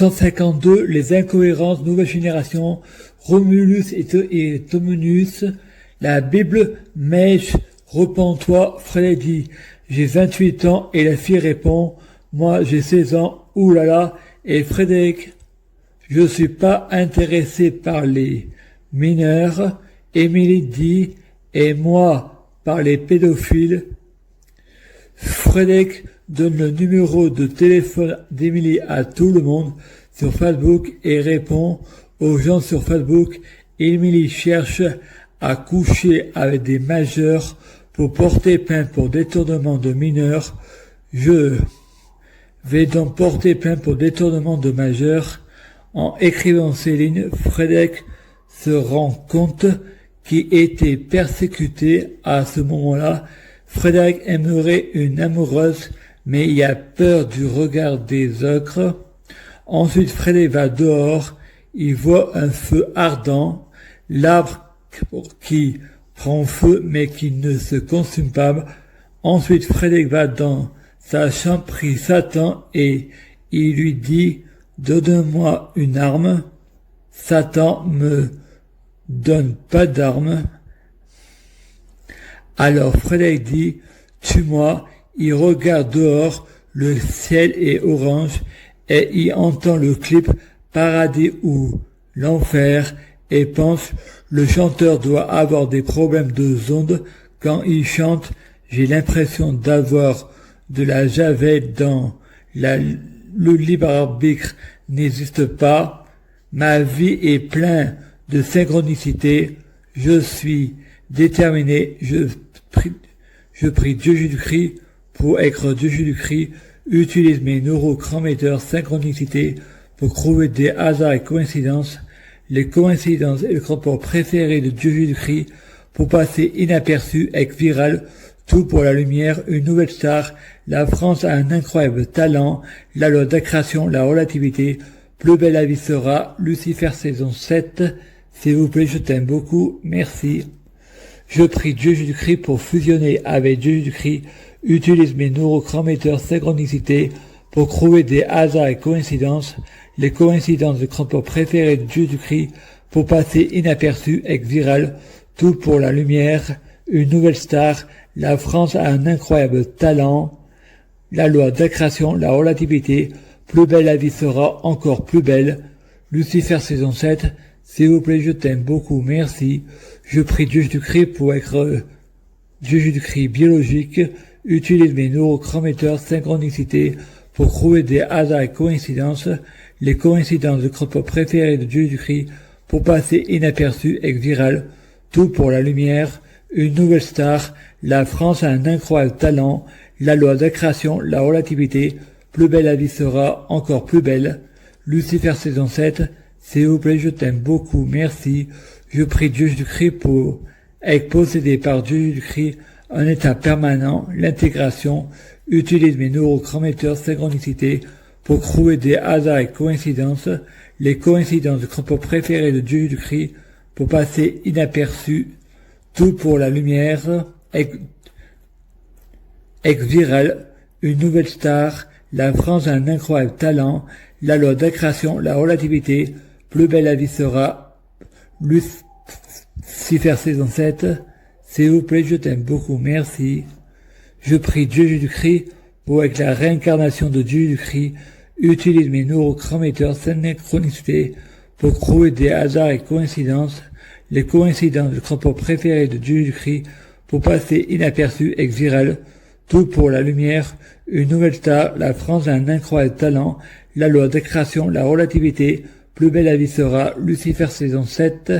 152, les incohérences, nouvelle génération, Romulus et Tomenus, la Bible, Mèche, repens-toi, Frédéric dit, j'ai 28 ans, et la fille répond, moi j'ai 16 ans, oulala, et Frédéric, je suis pas intéressé par les mineurs, Émilie dit, et moi par les pédophiles. Frédéric donne le numéro de téléphone d'Émilie à tout le monde sur Facebook et répond aux gens sur Facebook. Émilie cherche à coucher avec des majeurs pour porter plainte pour détournement de mineurs. Je vais donc porter plainte pour détournement de majeurs. En écrivant ces lignes, Frédéric se rend compte qu'il était persécuté à ce moment-là. Frédéric aimerait une amoureuse, mais il a peur du regard des autres. Ensuite, Frédéric va dehors, il voit un feu ardent, l'arbre qui prend feu mais qui ne se consume pas. Ensuite, Frédéric va dans sa chambre, prie Satan et il lui dit « Donne-moi une arme ». Satan me donne pas d'arme. Alors Frédéric dit « Tue-moi ». Il regarde dehors, le ciel est orange et il entend le clip « Paradis ou l'enfer » et pense « Le chanteur doit avoir des problèmes de ondes quand il chante. J'ai l'impression d'avoir de la javel dans le libre arbitre n'existe pas. Ma vie est pleine de synchronicité. Je suis déterminé. Je prie Dieu Jésus-Christ pour être Dieu Jésus-Christ. Utilise mes neurochrométeurs synchronicité pour trouver des hasards et coïncidences. Les coïncidences et le rapport préféré de Dieu Jésus-Christ pour passer inaperçu avec viral. Tout pour la lumière, une nouvelle star. La France a un incroyable talent. La loi d'attraction, la relativité. Plus belle la vie sera. Lucifer saison 7. S'il vous plaît, je t'aime beaucoup. Merci. Je prie Dieu Jésus-Christ pour fusionner avec Dieu Jésus-Christ. Utilise mes neurochrométeurs synchronicité pour trouver des hasards et coïncidences. Les coïncidences de rapport préféré de Dieu Jésus-Christ pour passer inaperçu avec viral. Tout pour la lumière. Une nouvelle star. La France a un incroyable talent. La loi d'attraction, la relativité. Plus belle la vie sera, encore plus belle. Lucifer saison 7. S'il vous plaît, je t'aime beaucoup, merci. Je prie Dieu Jésus-Christ pour être Dieu Jésus-Christ biologique. Utilise mes neurochrométeurs synchronicité pour trouver des hasards et coïncidences. Les coïncidences de rapport préféré de Dieu Jésus-Christ pour passer inaperçu avec viral. Tout pour la lumière. Une nouvelle star. La France a un incroyable talent. La loi d'attraction, la relativité. Plus belle la vie sera, encore plus belle. Lucifer saison 7. S'il vous plaît, je t'aime beaucoup, merci. Je prie Dieu Jésus-Christ pour être possédé par Dieu Jésus-Christ, un état permanent, l'intégration. Utilise mes neurochrométeurs synchronicité pour trouver des hasards et coïncidences. Les coïncidences de rapport préféré de Dieu Jésus-Christ pour passer inaperçu. Tout pour la lumière. Ex viral, une nouvelle star. La France a un incroyable talent. La loi d'attraction, la relativité. Plus belle la vie sera. Lucifer saison 7. S'il vous plaît, je t'aime beaucoup, merci. Je prie Dieu Jésus-Christ pour être la réincarnation de Dieu Jésus-Christ. Utilise mes neurochrométeurs synchronicité pour trouver des hasards et coïncidences. Les coïncidences de rapport préféré de Dieu Jésus-Christ pour passer inaperçu avec viral. Tout pour la lumière. Une nouvelle star. La France a un incroyable talent. La loi d'attraction, la relativité. Plus belle la vie sera. Lucifer saison 7.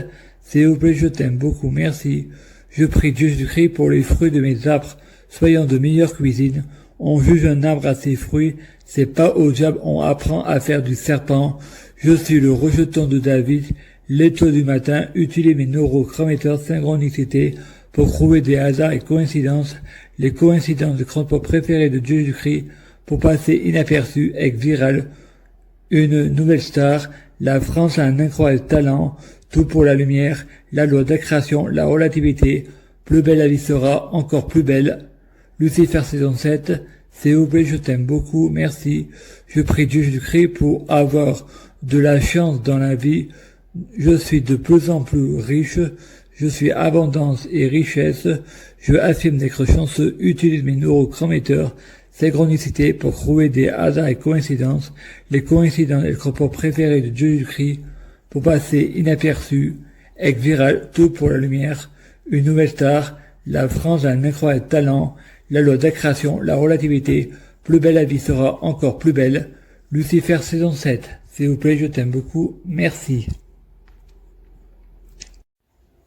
S'il vous plaît, je t'aime beaucoup, merci. Je prie Dieu Jésus-Christ pour les fruits de mes arbres, soyant de meilleure cuisine. On juge un arbre à ses fruits, c'est pas au diable on apprend à faire du serpent. Je suis le rejeton de David, l'étoile du matin, utilise mes neurochrométeurs synchronicité pour trouver des hasards et coïncidences, les coïncidences de rapport préféré de Dieu Jésus-Christ, pour passer inaperçu avec viral. Une nouvelle star, la France a un incroyable talent, tout pour la lumière, la loi d'attraction, la relativité, plus belle la vie sera, encore plus belle. Lucifer saison 7, s'il vous plaît, je t'aime beaucoup, merci. Je prie Dieu Jésus-Christ pour avoir de la chance dans la vie. Je suis de plus en plus riche. Je suis abondance et richesse. Je affirme d'être chanceux. Utilise mes neurochrométeurs, synchronicité pour trouver des hasards et coïncidences. Les coïncidences et le propos préféré de Dieu Jésus-Christ pour passer inaperçu. Être viral, tout pour la lumière. Une nouvelle star. La France a un incroyable talent. La loi d'accrétion, la relativité, plus belle la vie sera encore plus belle. Lucifer saison 7. S'il vous plaît, je t'aime beaucoup. Merci.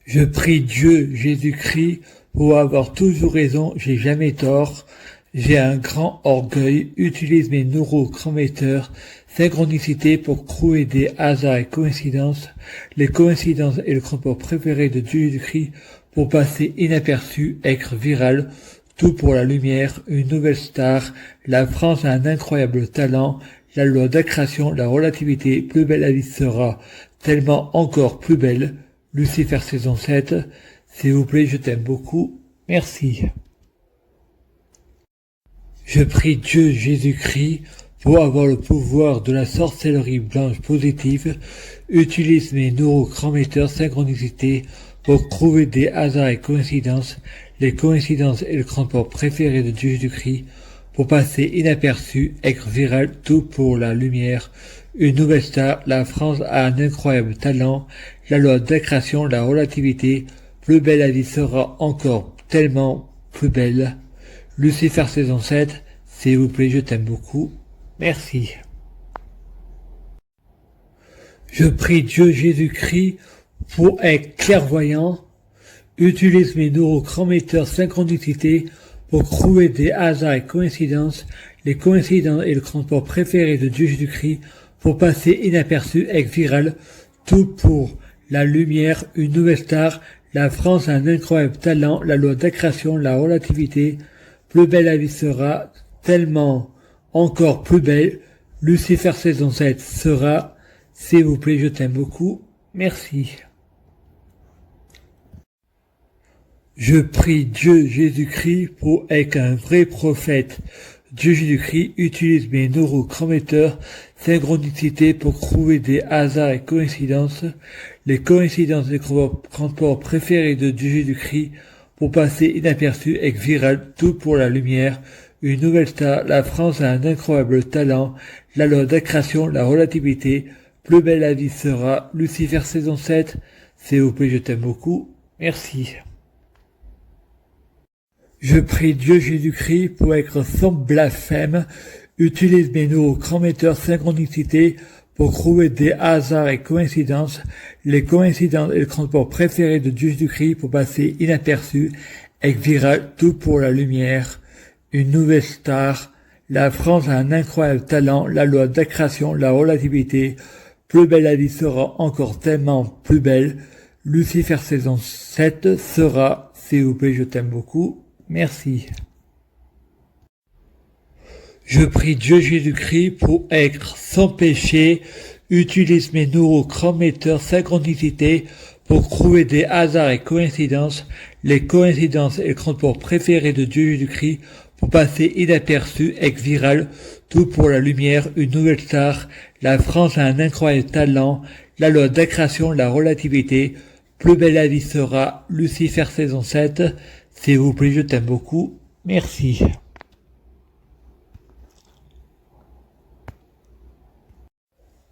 Je prie Dieu, Jésus-Christ, pour avoir toujours raison, j'ai jamais tort. J'ai un grand orgueil, utilise mes neurochrométeurs, synchronicité pour trouver des hasards et coïncidences. Les coïncidences est le rapport préféré de Dieu Jésus-Christ pour passer inaperçu, être viral. Tout pour la lumière, une nouvelle star, la France a un incroyable talent, la loi d'accrétion, la relativité, plus belle la vie sera, tellement encore plus belle, Lucifer saison 7, s'il vous plaît, je t'aime beaucoup, merci. Je prie Dieu Jésus-Christ pour avoir le pouvoir de la sorcellerie blanche positive, utilise mes neurochrométeurs synchronicité pour trouver des hasards et coïncidences, les coïncidences et le rapport préféré de Dieu Jésus-Christ, pour passer inaperçu, être viral, tout pour la lumière, une nouvelle star, la France a un incroyable talent, la loi d'accrétion, la relativité, plus belle la vie sera encore tellement plus belle. Lucifer saison 7, s'il vous plaît, je t'aime beaucoup, merci. Je prie Dieu Jésus-Christ pour être clairvoyant. Utilise mes neurochrométeurs synchronicité pour trouver des hasards et coïncidences, les coïncidences et le transport préféré de Dieu Jésus-Christ pour passer inaperçu, être viral, tout pour la lumière, une nouvelle star, la France a un incroyable talent, la loi d'accrétion, la relativité, plus belle la vie sera, tellement encore plus belle, Lucifer saison 7 sera, s'il vous plaît, je t'aime beaucoup, merci. Je prie Dieu Jésus-Christ pour être un vrai prophète. Dieu Jésus-Christ utilise mes neurochrométeurs, synchronicité pour trouver des hasards et coïncidences, les coïncidences des transports préférés de Dieu Jésus-Christ pour passer inaperçu, être viral, tout pour la lumière, une nouvelle star, la France a un incroyable talent, la loi d'accrétion, la relativité, plus belle la vie sera, Lucifer saison 7, s'il vous plaît, je t'aime beaucoup, merci. Je prie Dieu Jésus-Christ pour être sans blasphème, utilise mes neurochrométeurs synchronicité pour trouver des hasards et coïncidences, les coïncidences et le transport préféré de Dieu Jésus-Christ pour passer inaperçu, être viral, tout pour la lumière, une nouvelle star, la France a un incroyable talent, la loi d'accrétion, la relativité, plus belle la vie sera encore tellement plus belle, Lucifer saison 7 sera, s'il vous plaît, je t'aime beaucoup, merci. Je prie Dieu Jésus-Christ pour être sans péché, utilise mes neurochrométeurs synchronicité pour trouver des hasards et coïncidences, les coïncidences et le transport préféré de Dieu Jésus-Christ pour passer inaperçu, être viral, tout pour la lumière, une nouvelle star, la France a un incroyable talent, la loi d'accrétion, la relativité, plus belle la vie sera, Lucifer saison 7, s'il vous plaît, je t'aime beaucoup, merci.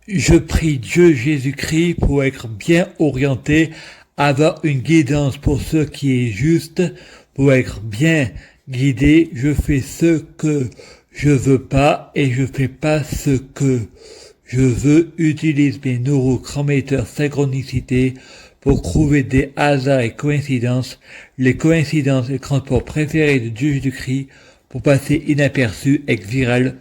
Je prie Dieu Jésus-Christ pour être bien orienté, avoir une guidance pour ce qui est juste, pour être bien guidé, je fais ce que je veux pas et je fais pas ce que je veux, utilise mes neurochrométeurs synchronicité pour trouver des hasards et coïncidences, les coïncidences et transports préférés de Dieu Jésus-Christ pour passer inaperçu, être viral,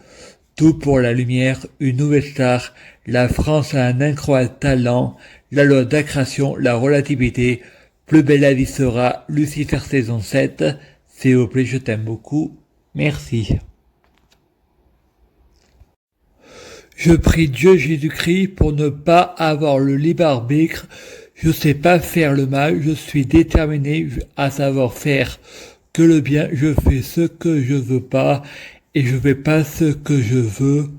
tout pour la lumière, une nouvelle star, la France a un incroyable talent, la loi d'accrétion, la relativité, plus belle la vie sera, Lucifer saison 7, s'il vous plaît, je t'aime beaucoup, merci. Je prie Dieu Jésus-Christ pour ne pas avoir le libre arbitre, je sais pas faire le mal, je suis déterminé à savoir faire que le bien, je fais ce que je veux pas, et je fais pas ce que je veux.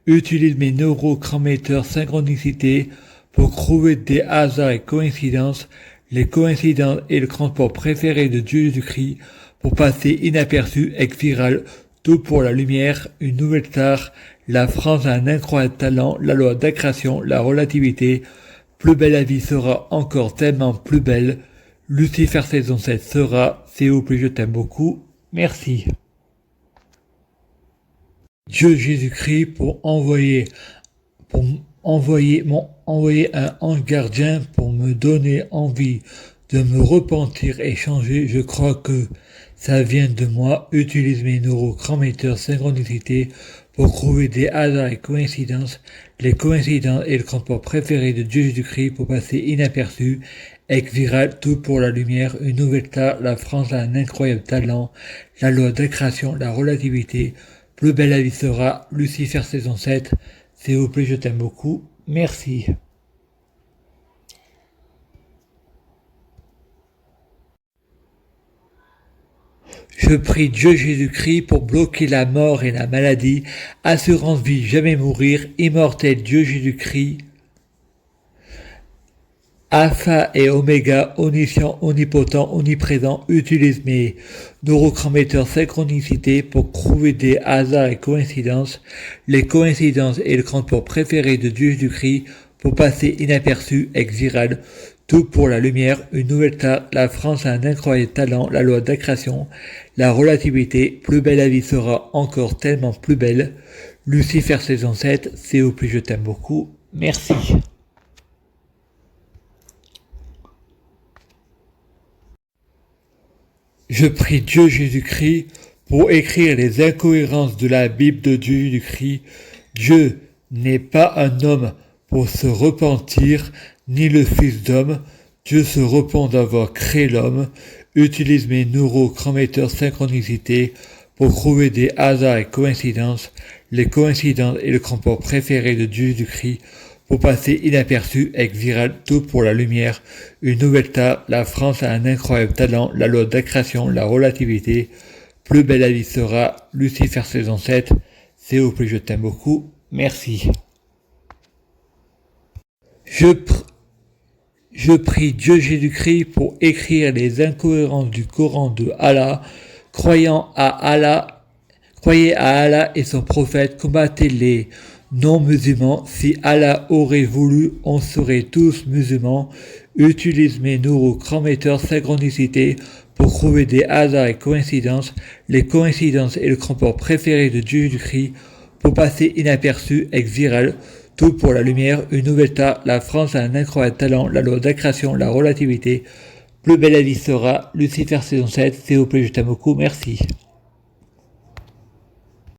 Utilise mes neurotransmetteurs synchronicité pour trouver des hasards et coïncidences, les coïncidences et le transport préféré de Dieu Jésus-Christ pour passer inaperçu, ex viral, tout pour la lumière, une nouvelle star, la France a un incroyable talent, la loi d'accrétion, la relativité, plus belle la vie sera encore tellement plus belle, Lucifer saison 7 sera, s'il vous plaît, je t'aime beaucoup, merci. Dieu Jésus-Christ pour envoyer un ange gardien pour me donner envie de me repentir et changer. Je crois que ça vient de moi. Utilise mes neurotransmetteurs synchronicité pour trouver des hasards et coïncidences, les coïncidences et le transport préféré de Dieu Jésus-Christ pour passer inaperçu, ex viral, tout pour la lumière, une nouvelle star, la France a un incroyable talent, la loi d'accrétion, la relativité, plus belle la vie sera, Lucifer saison 7, s'il vous plaît, je t'aime beaucoup, merci. Je prie Dieu Jésus-Christ pour bloquer la mort et la maladie, assurance vie, jamais mourir, immortel Dieu Jésus-Christ, Alpha et Oméga, omniscient, omnipotent, omniprésent, utilise mes neurotransmetteurs synchronicité pour trouver des hasards et coïncidences, les coïncidences et le transport préféré de Dieu Jésus-Christ pour passer inaperçu, ex viral, tout pour la lumière, une nouvelle star, la France a un incroyable talent, la loi d'accrétion, la relativité, plus belle la vie sera encore tellement plus belle, Lucifer saison 7, s'il vous plaît, je t'aime beaucoup, merci. Je prie Dieu Jésus-Christ pour écrire les incohérences de la Bible de Dieu Jésus-Christ. Dieu n'est pas un homme pour se repentir, ni le Fils d'homme. Dieu se repent d'avoir créé l'homme. Utilise mes neurotransmetteurs synchronicité pour trouver des hasards et coïncidences, les coïncidences et le transport préféré de Dieu Jésus-Christ pour passer inaperçu, ex viral, tout pour la lumière, une nouvelle star, la France a un incroyable talent, la loi d'accrétion, la relativité, plus belle la vie sera, Lucifer saison 7, s'il vous plaît, je t'aime beaucoup, merci. Je prie Dieu Jésus-Christ pour écrire les incohérences du Coran de Allah, croyez à Allah et son prophète, combattez les non-musulmans, si Allah aurait voulu, on serait tous musulmans, utilise mes neurotransmetteurs synchronicité pour trouver des hasards et coïncidences, les coïncidences et le transport préféré de Dieu Jésus-Christ, pour passer inaperçu, ex viral, tout pour la lumière, une nouvelle star, la France a un incroyable talent, la loi d'accrétion, la relativité, plus belle la vie sera, Lucifer saison 7, s'il vous plaît, je t'aime beaucoup, merci.